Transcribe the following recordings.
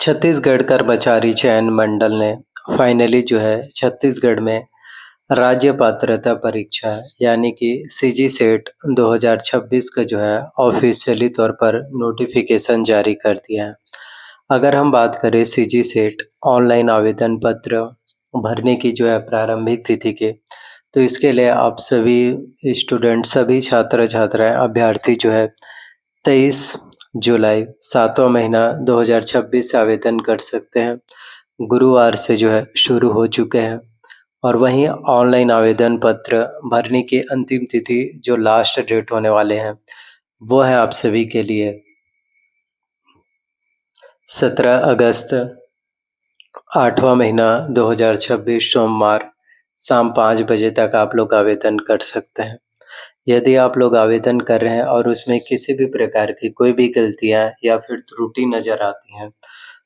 छत्तीसगढ़ कर्मचारी चयन मंडल ने फाइनली जो है छत्तीसगढ़ में राज्य पात्रता परीक्षा यानी कि सीजी सेट 2026 का जो है ऑफिशियली तौर पर नोटिफिकेशन जारी कर दिया है। अगर हम बात करें सीजी सेट ऑनलाइन आवेदन पत्र भरने की जो है प्रारंभिक तिथि के, तो इसके लिए आप सभी स्टूडेंट, सभी छात्र छात्राएं, अभ्यर्थी जो है 23 जुलाई 7वां महीना 2026 से आवेदन कर सकते हैं। गुरुवार से जो है शुरू हो चुके हैं और वहीं ऑनलाइन आवेदन पत्र भरने की अंतिम तिथि जो लास्ट डेट होने वाले हैं वो है आप सभी के लिए 17 अगस्त 8वां महीना 2026 सोमवार शाम 5 बजे तक आप लोग आवेदन कर सकते हैं। यदि आप लोग आवेदन कर रहे हैं और उसमें किसी भी प्रकार की कोई भी गलतियां या फिर त्रुटि नज़र आती हैं,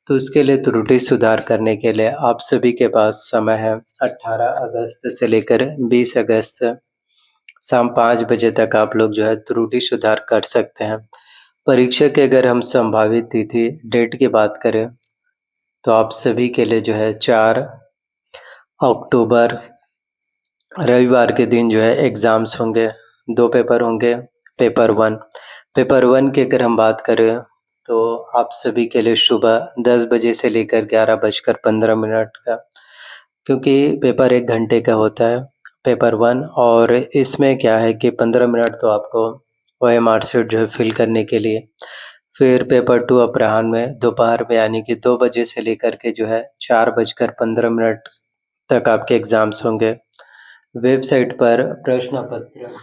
तो उसके लिए त्रुटि सुधार करने के लिए आप सभी के पास समय है 18 अगस्त से लेकर 20 अगस्त शाम 5 बजे तक आप लोग जो है त्रुटि सुधार कर सकते हैं। परीक्षा की अगर हम संभावित तिथि डेट की बात करें तो आप सभी के लिए जो है 4 अक्टूबर रविवार के दिन जो है एग्ज़ाम्स होंगे। 2 पेपर होंगे। पेपर 1 की अगर हम बात करें तो आप सभी के लिए सुबह 10 बजे से लेकर 11:15 का, क्योंकि पेपर 1 घंटे का होता है पेपर 1, और इसमें क्या है कि 15 मिनट तो आपको ओएमआर शीट जो है फिल करने के लिए। फिर पेपर 2 अपराह्न में दोपहर में यानी कि 2 बजे से लेकर के जो है 4:15 तक आपके एग्ज़ाम्स होंगे। वेबसाइट पर प्रश्न पत्र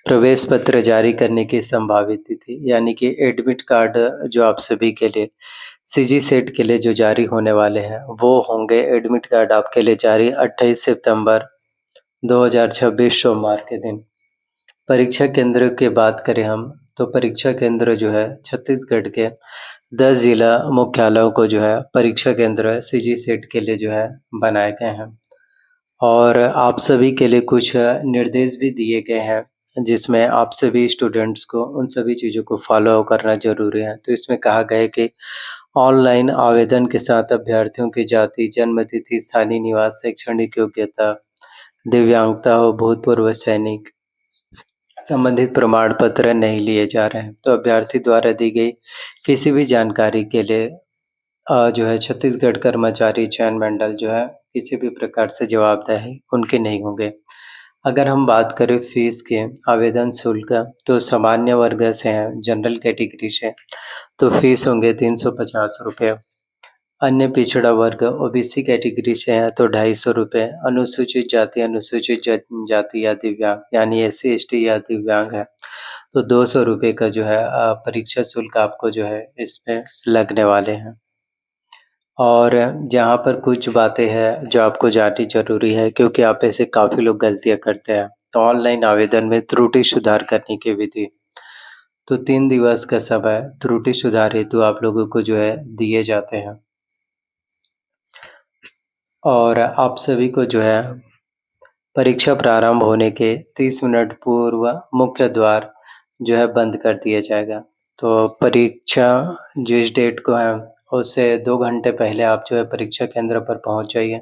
प्रवेश पत्र जारी करने की संभावित तिथि यानी कि एडमिट कार्ड जो आप सभी के लिए सीजी सेट के लिए जो जारी होने वाले हैं वो होंगे। एडमिट कार्ड आपके लिए जारी 28 सितंबर 2026 सोमवार के दिन। परीक्षा केंद्र की बात करें हम तो परीक्षा केंद्र जो है छत्तीसगढ़ के 10 जिला मुख्यालयों को जो है परीक्षा केंद्र सीजी सेट के लिए जो है बनाए गए हैं और आप सभी के लिए कुछ निर्देश भी दिए गए हैं जिसमें आप सभी स्टूडेंट्स को उन सभी चीज़ों को फॉलो करना ज़रूरी है। तो इसमें कहा गया है कि ऑनलाइन आवेदन के साथ अभ्यर्थियों की जाति, जन्म तिथि, स्थानीय निवास, शैक्षणिक योग्यता, दिव्यांगता हो, भूतपूर्व सैनिक संबंधित प्रमाण पत्र नहीं लिए जा रहे हैं। तो अभ्यर्थी द्वारा दी गई किसी भी जानकारी के लिए जो है छत्तीसगढ़ कर्मचारी चयन मंडल जो है किसी भी प्रकार से जवाबदेही उनके नहीं होंगे। अगर हम बात करें फीस के आवेदन शुल्क तो सामान्य वर्ग से हैं, जनरल कैटेगरी से तो फीस होंगे 350 रुपये। अन्य पिछड़ा वर्ग ओबीसी कैटेगरी से है तो 250 रुपये। अनुसूचित जाति, अनुसूचित जनजाति या दिव्यांग यानी एससी एसटी या दिव्यांग है तो 200 रुपये का जो है परीक्षा शुल्क आपको जो है इसमें लगने वाले हैं। और जहाँ पर कुछ बातें हैं जो आपको जाननी ज़रूरी है, क्योंकि आप ऐसे काफ़ी लोग गलतियाँ करते हैं। तो ऑनलाइन आवेदन में त्रुटि सुधार करने की विधि, तो 3 दिवस का समय त्रुटि सुधार हेतु आप लोगों को जो है दिए जाते हैं और आप सभी को जो है परीक्षा प्रारंभ होने के 30 मिनट पूर्व मुख्य द्वार जो है बंद कर दिया जाएगा। तो परीक्षा जिस डेट को है उससे 2 घंटे पहले आप जो है परीक्षा केंद्र पर पहुंच जाइए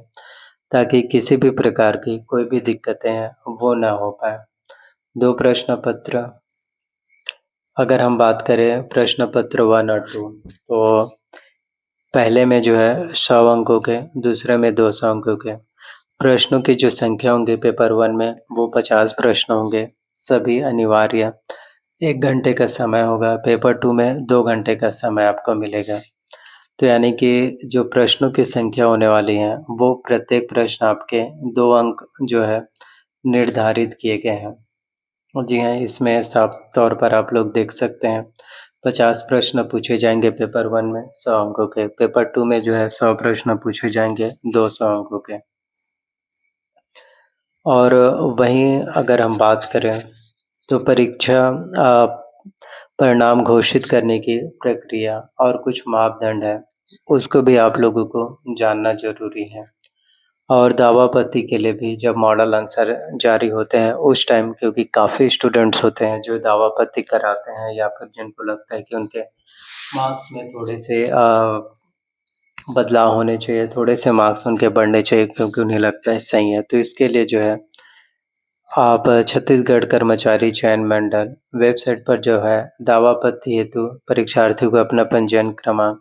ताकि किसी भी प्रकार की कोई भी दिक्कतें हैं वो ना हो पाए। 2 प्रश्न पत्र, अगर हम बात करें प्रश्न पत्र 1 और 2 तो पहले में जो है 100 अंकों के, दूसरे में 200 अंकों के। प्रश्नों की जो संख्या होंगी पेपर 1 में वो 50 प्रश्न होंगे, सभी अनिवार्य। 1 घंटे का समय होगा। पेपर 2 में 2 घंटे का समय आपको मिलेगा। तो यानी कि जो प्रश्नों की संख्या होने वाली है वो प्रत्येक प्रश्न आपके 2 अंक जो है निर्धारित किए गए हैं। जी हाँ, इसमें साफ तौर पर आप लोग देख सकते हैं 50 प्रश्न पूछे जाएंगे पेपर 1 में 100 अंकों के। पेपर 2 में जो है 100 प्रश्न पूछे जाएंगे 200 अंकों के। और वहीं अगर हम बात करें तो परीक्षा परिणाम घोषित करने की प्रक्रिया और कुछ मापदंड है उसको भी आप लोगों को जानना ज़रूरी है। और दावा आपत्ति के लिए भी जब मॉडल आंसर जारी होते हैं उस टाइम, क्योंकि काफ़ी स्टूडेंट्स होते हैं जो दावा आपत्ति कराते हैं या फिर जिनको लगता है कि उनके मार्क्स में थोड़े से बदलाव होने चाहिए, थोड़े से मार्क्स उनके बढ़ने चाहिए क्योंकि उन्हें लगता है सही है। तो इसके लिए जो है आप छत्तीसगढ़ कर्मचारी चयन मंडल वेबसाइट पर जो है दावा आपत्ति हेतु परीक्षार्थी को अपना पंजीयन क्रमांक,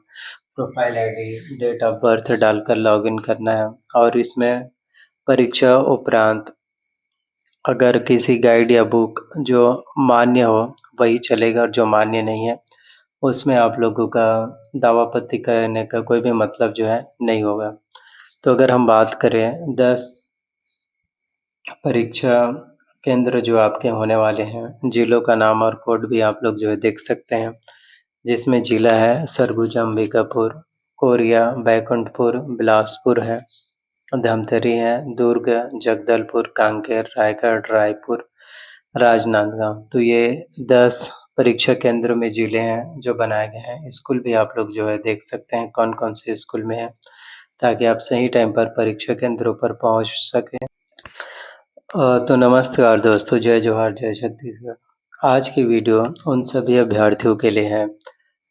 profile ID, date of birth डालकर लॉगिन करना है और इसमें परीक्षा उपरांत अगर किसी गाइड या बुक जो मान्य हो वही चलेगा और जो मान्य नहीं है उसमें आप लोगों का दावा आपत्ति करने का कोई भी मतलब जो है नहीं होगा। तो अगर हम बात करें 10 परीक्षा केंद्र जो आपके होने वाले हैं, जिलों का नाम और कोड भी आप लोग जो है देख सकते हैं, जिसमें जिला है सरगुजा, अंबिकापुर, कोरिया, बैकुंठपुर, बिलासपुर है, धमतरी है, दुर्ग, जगदलपुर, कांकेर, रायगढ़, रायपुर, राजनांदगांव। तो ये 10 परीक्षा केंद्र में जिले हैं जो बनाए गए हैं। स्कूल भी आप लोग जो है देख सकते हैं कौन-कौन से स्कूल में है, ताकि आप सही टाइम पर परीक्षा केंद्रों पर पहुंच सकें। तो नमस्कार दोस्तों, जय जोहार, जय छत्तीसगढ़। आज की वीडियो उन सभी अभ्यर्थियों के लिए है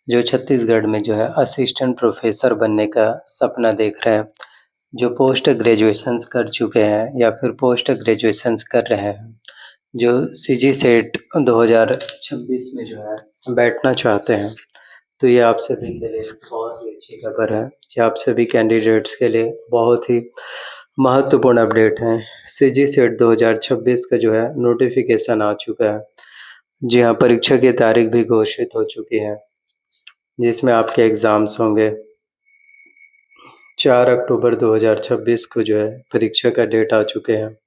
जो छत्तीसगढ़ में जो है असिस्टेंट प्रोफेसर बनने का सपना देख रहे हैं, जो पोस्ट ग्रेजुएशंस कर चुके हैं या फिर पोस्ट ग्रेजुएशंस कर रहे हैं, जो सीजी सेट 2026 में जो है बैठना चाहते हैं। तो ये आप सभी के लिए बहुत ही अच्छी खबर है, ये आप सभी कैंडिडेट्स के लिए बहुत ही महत्वपूर्ण अपडेट है। सीजी सेट 2026 का जो है नोटिफिकेशन आ चुका है। जी हाँ, परीक्षा की तारीख भी घोषित हो चुकी है, जिसमें आपके एग्ज़ाम्स होंगे 4 अक्टूबर 2026 को जो है परीक्षा का डेट आ चुके हैं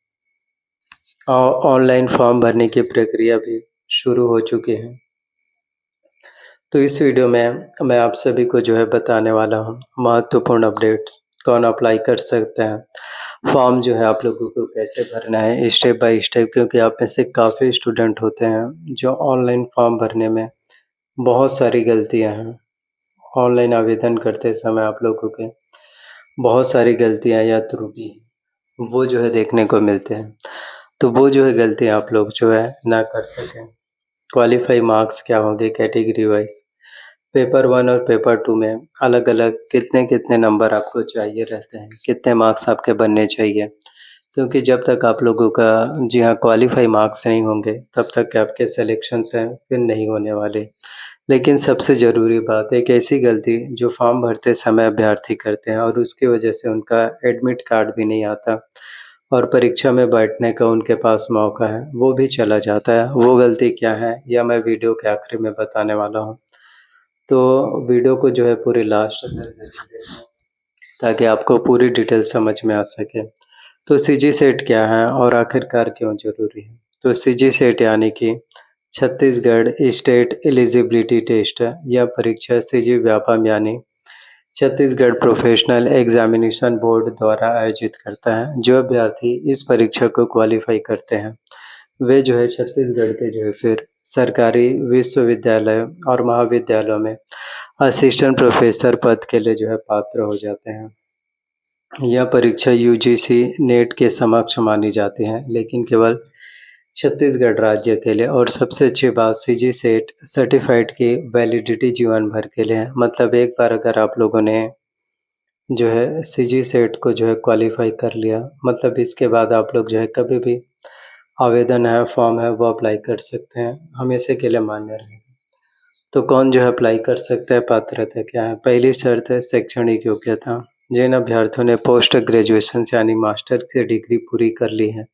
और ऑनलाइन फॉर्म भरने की प्रक्रिया भी शुरू हो चुकी है। तो इस वीडियो में मैं आप सभी को जो है बताने वाला हूँ महत्वपूर्ण अपडेट्स, कौन अप्लाई कर सकते हैं, फॉर्म जो है आप लोगों को कैसे भरना है स्टेप बाय स्टेप, क्योंकि आप में से काफ़ी स्टूडेंट होते हैं जो ऑनलाइन फॉर्म भरने में बहुत सारी गलतियाँ हैं। ऑनलाइन आवेदन करते समय आप लोगों के बहुत सारी गलतियाँ या त्रुटि वो जो है देखने को मिलते हैं। तो वो जो है गलतियाँ आप लोग जो है ना कर सकें। क्वालिफाई मार्क्स क्या होंगे कैटेगरी वाइज, पेपर 1 और पेपर 2 में अलग-अलग कितने-कितने नंबर आपको चाहिए रहते हैं, कितने मार्क्स आपके बनने चाहिए। क्योंकि जब तक आप लोगों का जी हाँ क्वालिफाई मार्क्स नहीं होंगे तब तक आपके सिलेक्शंस हैं फिर नहीं होने वाले। लेकिन सबसे ज़रूरी बात एक ऐसी गलती जो फॉर्म भरते समय अभ्यर्थी करते हैं और उसकी वजह से उनका एडमिट कार्ड भी नहीं आता और परीक्षा में बैठने का उनके पास मौका है वो भी चला जाता है। वो गलती क्या है यह मैं वीडियो के आखिर में बताने वाला हूँ। तो वीडियो को जो है पूरी लास्ट तक देखना ताकि आपको पूरी डिटेल समझ में आ सके। तो सीजी सेट क्या है और आखिरकार क्यों ज़रूरी है? तो सीजी सेट यानी कि छत्तीसगढ़ स्टेट एलिजिबिलिटी टेस्ट है। यह परीक्षा सीजी व्यापम यानी छत्तीसगढ़ प्रोफेशनल एग्जामिनेशन बोर्ड द्वारा आयोजित करता है। जो अभ्यर्थी इस परीक्षा को क्वालिफाई करते हैं वे जो है छत्तीसगढ़ के जो है फिर सरकारी विश्वविद्यालय और महाविद्यालयों में असिस्टेंट प्रोफेसर पद के लिए जो है पात्र हो जाते हैं। यह परीक्षा यूजीसी नेट के समक्ष मानी जाती है, लेकिन केवल छत्तीसगढ़ राज्य के लिए। और सबसे अच्छी बात सीजी सेट सर्टिफाइड की वैलिडिटी जीवन भर के लिए है। मतलब एक बार अगर आप लोगों ने जो है सीजी सेट को जो है क्वालिफाई कर लिया, मतलब इसके बाद आप लोग जो है कभी भी आवेदन है, फॉर्म है वो अप्लाई कर सकते हैं, हमेशा के लिए मान्य रहेगा। तो कौन जो है अप्लाई कर सकता है, पात्रता क्या है? पहली शर्त है शैक्षणिक योग्यता। जिन अभ्यर्थियों ने पोस्ट ग्रेजुएशन यानी मास्टर की डिग्री पूरी कर ली है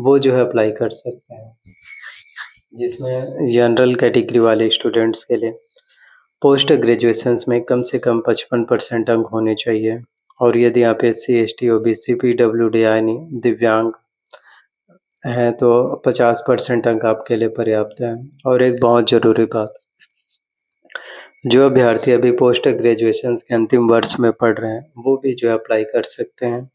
वो जो है अप्लाई कर सकते हैं, जिसमें जनरल कैटेगरी वाले स्टूडेंट्स के लिए पोस्ट ग्रेजुएशंस में कम से कम 55% अंक होने चाहिए। और यदि आप SC, ST, OBC, PWD यानी दिव्यांग हैं तो 50% अंक आपके लिए पर्याप्त है। और एक बहुत ज़रूरी बात, जो अभ्यर्थी अभी पोस्ट ग्रेजुएशन के अंतिम वर्ष में पढ़ रहे हैं वो भी जो है अप्लाई कर सकते हैं,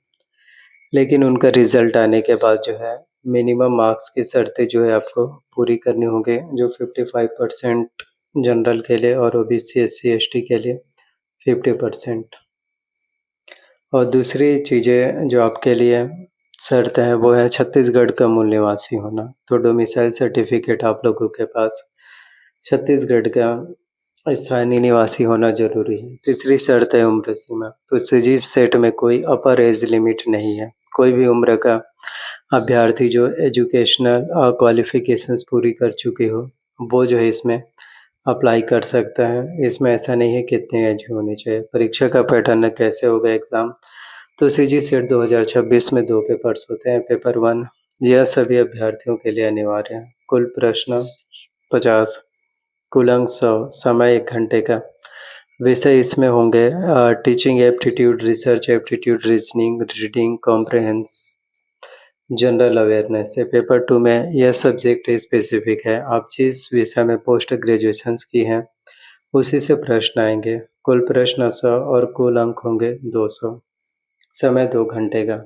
लेकिन उनका रिज़ल्ट आने के बाद जो है मिनिमम मार्क्स की शर्तें जो है आपको पूरी करनी होंगी, जो 55% जनरल के लिए और OBC, SC, ST के लिए 50%। और दूसरी चीज़ें जो आपके लिए शर्त है वो है छत्तीसगढ़ का मूल निवासी होना। तो डोमिसाइल सर्टिफिकेट आप लोगों के पास छत्तीसगढ़ का स्थानीय निवासी होना ज़रूरी है। तीसरी शर्त है उम्र सीमा। तो सीजी सेट में कोई अपर एज लिमिट नहीं है। कोई भी उम्र का अभ्यर्थी जो एजुकेशनल क्वालिफ़िकेशंस पूरी कर चुके हो, वो जो है इसमें अप्लाई कर सकता है। इसमें ऐसा नहीं है कितनी एज होनी चाहिए। परीक्षा का पैटर्न कैसे होगा एग्ज़ाम? तो सीजी सेट 2026 में 2 पेपर्स होते हैं। पेपर 1 यह सभी अभ्यर्थियों के लिए अनिवार्य है। कुल प्रश्न 50, कुल अंक 100, समय 1 घंटे का। विषय इसमें होंगे teaching aptitude, research aptitude, reasoning, reading comprehension, general awareness है। पेपर 2 में यह सब्जेक्ट स्पेसिफिक है। आप जिस विषय में पोस्ट ग्रेजुएशंस की हैं, उसी से प्रश्न आएंगे। कुल प्रश्न 100 और कुल अंक होंगे 200। समय 2 घंटे का।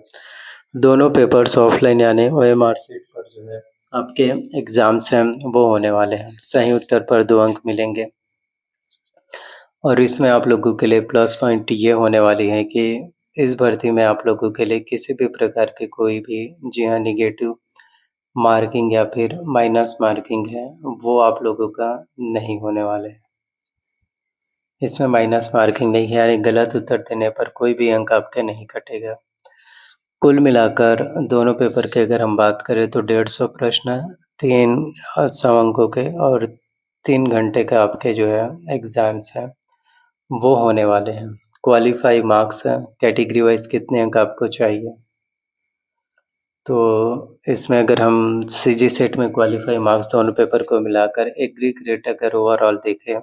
दोनों पेपर्स ऑफलाइन यानी ओएमआर शीट पर जो है आपके एग्ज़ाम्स हैं वो होने वाले हैं। सही उत्तर पर 2 अंक मिलेंगे। और इसमें आप लोगों के लिए प्लस पॉइंट ये होने वाली है कि इस भर्ती में आप लोगों के लिए किसी भी प्रकार के कोई भी जी हाँ नेगेटिव मार्किंग या फिर माइनस मार्किंग है वो आप लोगों का नहीं होने वाले है। इसमें माइनस मार्किंग नहीं है यानी गलत उत्तर देने पर कोई भी अंक आपके नहीं कटेगा। कुल मिलाकर दोनों पेपर की अगर हम बात करें तो 150 प्रश्न 3 100 अंकों के और 3 घंटे का आपके जो है एग्ज़ाम्स हैं वो होने वाले हैं। क्वालीफाई मार्क्स हैं, कैटेगरी वाइज़ कितने अंक आपको चाहिए। तो इसमें अगर हम सीजी सेट में क्वालीफाई मार्क्स दोनों पेपर को मिलाकर एग्री ग्रेड अगर ओवरऑल देखें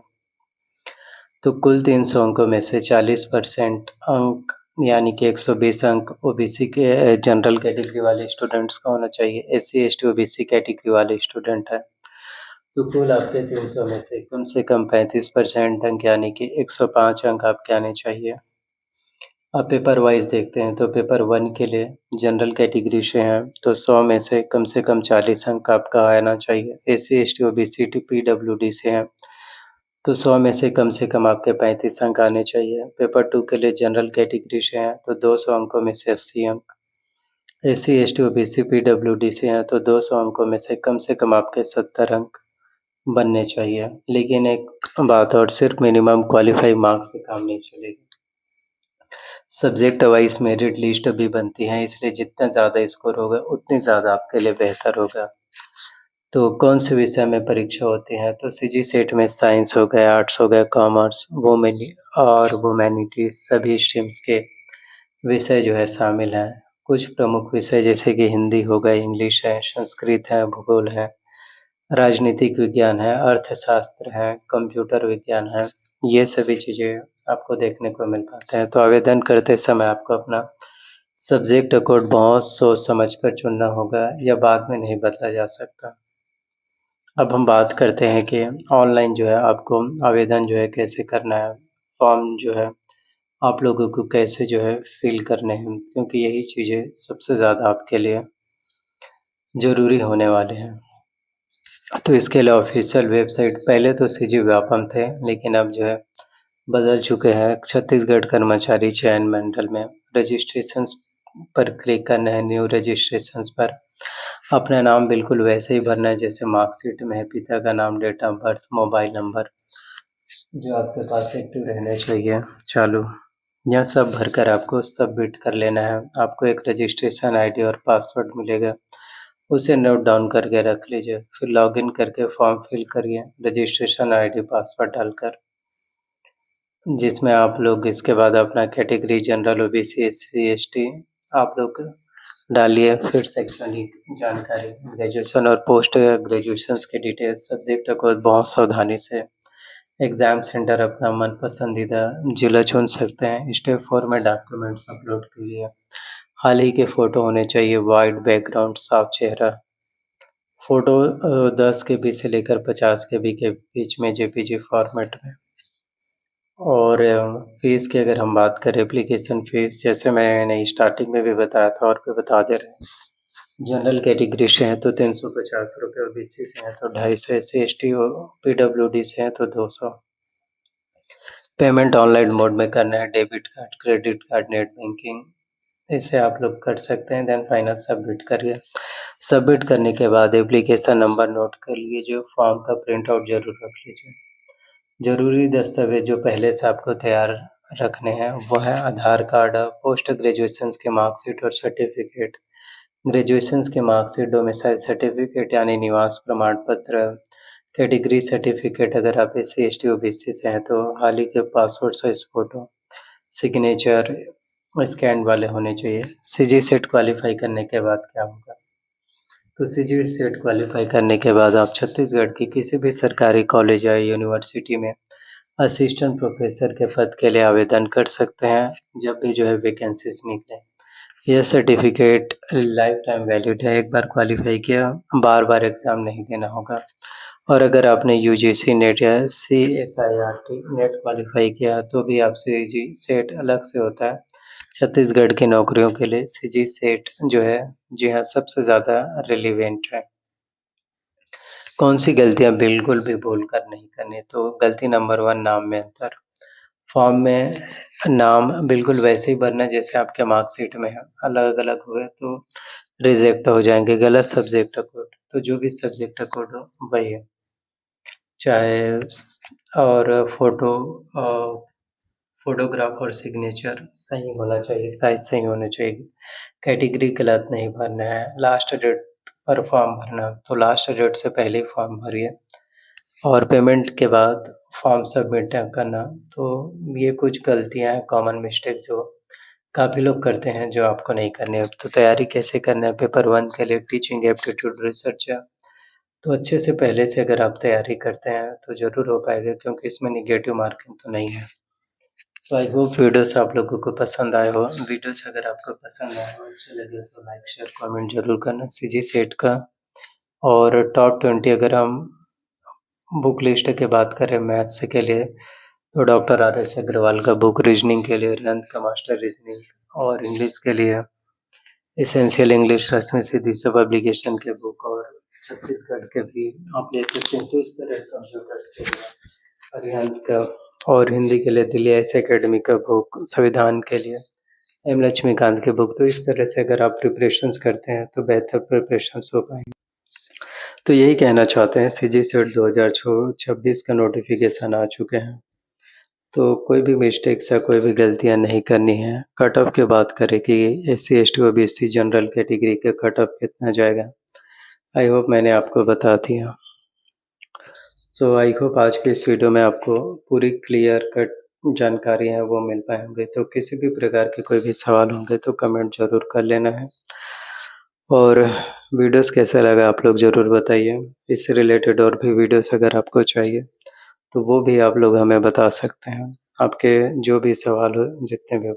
तो कुल 300 अंकों में से 40% अंक यानी कि 120 अंक ओबीसी के जनरल कैटेगरी वाले स्टूडेंट्स का होना चाहिए। एससी, एसटी, ओबीसी कैटेगरी वाले स्टूडेंट हैं। तो कुल आपके 300 में से कम 35% अंक यानी कि 105 अंक आपके आने चाहिए। अब पेपर वाइज़ देखते हैं तो पेपर 1 के लिए जनरल कैटेगरी से हैं तो 100 में से कम 40 अंक आपका आना चाहिए। एससी, एसटी, ओबीसी, पीडब्ल्यूडी से हैं तो 100 में से कम आपके 35 अंक आने चाहिए। पेपर 2 के लिए जनरल कैटेगरी से हैं तो 200 अंकों में से 80 अंक। एससी, एसटी, ओबीसी, पीडब्ल्यूडी से हैं तो 200 अंकों में से कम आपके 70 अंक बनने चाहिए। लेकिन एक बात और सिर्फ मिनिमम क्वालीफाई मार्क्स से काम नहीं चलेगा। सब्जेक्ट वाइज मेरिट लिस्ट अभी बनती है इसलिए जितना ज़्यादा स्कोर होगा उतनी ज़्यादा आपके लिए बेहतर होगा। तो कौन से विषय में परीक्षा होती है तो सीजी सेट में साइंस हो गया, आर्ट्स हो गया, कॉमर्स, वुमैनिटीज़ सभी स्ट्रीम्स के विषय जो है शामिल हैं। कुछ प्रमुख विषय जैसे कि हिंदी हो गया, इंग्लिश है, संस्कृत है, भूगोल है, राजनीतिक विज्ञान है, अर्थशास्त्र है, कंप्यूटर विज्ञान है, ये सभी चीज़ें आपको देखने को मिल पाते हैं। तो आवेदन करते समय आपको अपना सब्जेक्ट कोड बहुत सोच समझ कर चुनना होगा या बाद में नहीं बदला जा सकता। अब हम बात करते हैं कि ऑनलाइन जो है आपको आवेदन जो है कैसे करना है, फॉर्म जो है आप लोगों को कैसे जो है फिल करने हैं क्योंकि यही चीज़ें सबसे ज़्यादा आपके लिए ज़रूरी होने वाले हैं। तो इसके लिए ऑफिशियल वेबसाइट पहले तो सीजी व्यापम थे लेकिन अब जो है बदल चुके हैं। छत्तीसगढ़ कर्मचारी चयन मंडल में रजिस्ट्रेशंस पर क्लिक करना है। न्यू रजिस्ट्रेशंस पर अपना नाम बिल्कुल वैसे ही भरना है जैसे मार्कशीट में है, पिता का नाम, date of birth, mobile number जो आपके पास एक्टिव रहने चाहिए चालू, यह सब भरकर आपको सबमिट कर लेना है। आपको एक रजिस्ट्रेशन आईडी और पासवर्ड मिलेगा, उसे नोट डाउन करके रख लीजिए। फिर लॉगिन करके फॉर्म फिल करिए रजिस्ट्रेशन आईडी पासवर्ड डालकर, जिसमें आप लोग इसके बाद अपना category general, OBC, SC, ST आप लोग डालिए। फिर शैक्षणिक जानकारी, ग्रेजुएशन और पोस्ट ग्रेजुएशंस के डिटेल्स, सब्जेक्ट को बहुत सावधानी से एग्ज़ाम सेंटर अपना मन पसंदीदा ज़िला चुन सकते हैं। स्टेप 4 में डॉक्यूमेंट्स अपलोड कीजिए। हाल ही के फ़ोटो होने चाहिए, वाइट बैकग्राउंड, साफ चेहरा। फ़ोटो 10 केबी से लेकर 50 केबी के बीच में जेपीजी फॉर्मेट में। और फ़ीस की अगर हम बात करें, एप्लीकेशन फ़ीस जैसे मैंने स्टार्टिंग में भी बताया था और फिर बता दे रहे हैं। जनरल कैटेगरी से हैं तो 350 रुपये, ओबीसी से हैं तो 250, एससी, एसटी और पीडब्ल्यूडी से हैं तो 200। पेमेंट ऑनलाइन मोड में करना है, debit card, credit card, net banking इसे आप लोग कर सकते हैं। देन फाइनल सबमिट करिए। सबमिट करने के बाद एप्लीकेशन नंबर नोट कर लीजिए, फॉर्म का प्रिंट आउट ज़रूर रख लीजिए। ज़रूरी दस्तावेज़ जो पहले से आपको तैयार रखने हैं वो है आधार कार्ड, पोस्ट ग्रेजुएशंस के मार्कशीट और सर्टिफिकेट, ग्रेजुएशंस के मार्कशीट, डोमिसाइल सर्टिफिकेट यानी निवास प्रमाण पत्र, कैटेगरी सर्टिफिकेट अगर आप SC ST OBC से हैं तो हाल ही के passport size photo, signature scan वाले होने चाहिए। CG सेट क्वालीफाई करने के बाद क्या होगा? तो CG सेट क्वालीफाई करने के बाद आप छत्तीसगढ़ की किसी भी सरकारी कॉलेज या यूनिवर्सिटी में असिस्टेंट प्रोफेसर के पद के लिए आवेदन कर सकते हैं, जब भी जो है वैकेंसीज़ निकलें। यह सर्टिफिकेट लाइफ टाइम वैलिड है, एक बार क्वालीफाई किया, बार-बार एग्ज़ाम नहीं देना होगा। और अगर आपने UGC नेट या CSIRT नेट क्वालीफाई किया तो भी आप CG सेट अलग से होता है। छत्तीसगढ़ की नौकरियों के लिए CG सेट जो है, जी हाँ, सबसे ज़्यादा रिलेवेंट है। कौन-सी गलतियाँ बिल्कुल भी भूल कर नहीं करनी? तो गलती नंबर 1, नाम में अंतर। फॉर्म में नाम बिल्कुल वैसे ही भरना है जैसे आपके मार्कशीट में है, अलग-अलग हुए तो रिजेक्ट हो जाएँगे। गलत सब्जेक्ट कोड, तो जो भी सब्जेक्ट कोड हो वही है। चाहे और फ़ोटोग्राफ और सिग्नेचर सही होना चाहिए, साइज़ सही होनी चाहिए। कैटेगरी गलत नहीं भरना है, लास्ट डेट पर फॉर्म भरना, तो लास्ट डेट से पहले ही फॉर्म भरिए। और पेमेंट के बाद फॉर्म सबमिट करना, तो ये कुछ गलतियाँ हैं, कॉमन मिस्टेक जो काफ़ी लोग करते हैं, जो आपको नहीं करनी है। तो तैयारी कैसे करना है पेपर 1 के लिए? टीचिंग एप्टीट्यूड रिसर्च है, तो अच्छे से पहले से अगर आप तैयारी करते हैं तो ज़रूर हो पाएगा, क्योंकि इसमें नेगेटिव मार्किंग तो नहीं है। तो आई होप वीडियोस आप लोगों को पसंद आए हो। वीडियोस अगर आपको पसंद आए हो, अच्छे लगे तो लाइक शेयर कमेंट ज़रूर करना CG सेट का। और टॉप 20 अगर हम बुक लिस्ट की बात करें मैथ्स के लिए, तो डॉक्टर RS अग्रवाल का बुक, रीजनिंग के लिए रेंथ का मास्टर रीजनिंग, और इंग्लिश के लिए एसेंशियल इंग्लिश रश्मि सिद्धि से पब्लिकेशन के बुक, और छत्तीसगढ़ के भी आप ले सकते हैं। तो इस तरह कंप्यूटर्स के लिए अरिहंत का, और हिंदी के लिए दिल्ली एस एकेडमी का बुक, संविधान के लिए M लक्ष्मीकांत की बुक। तो इस तरह से अगर आप प्रिपरेशंस करते हैं तो बेहतर प्रिपरेशंस हो पाएँगे। तो यही कहना चाहते हैं, CG सेट 2026 का नोटिफिकेशन आ चुके हैं, तो कोई भी मिस्टेक्स या कोई भी गलतियाँ नहीं करनी है। कट ऑफ की बात करें कि SC ST OBC general category का कट ऑफ कितना जाएगा, आई होप मैंने आपको बता दिया। सो आई होप आज के इस वीडियो में आपको पूरी क्लियर कट जानकारी है वो मिल पाए होंगे। तो किसी भी प्रकार के कोई भी सवाल होंगे तो कमेंट ज़रूर कर लेना है। और वीडियोस कैसा लगा आप लोग ज़रूर बताइए। इससे रिलेटेड और भी वीडियोस अगर आपको चाहिए तो वो भी आप लोग हमें बता सकते हैं। आपके जो भी सवाल हो, जितने भी हो।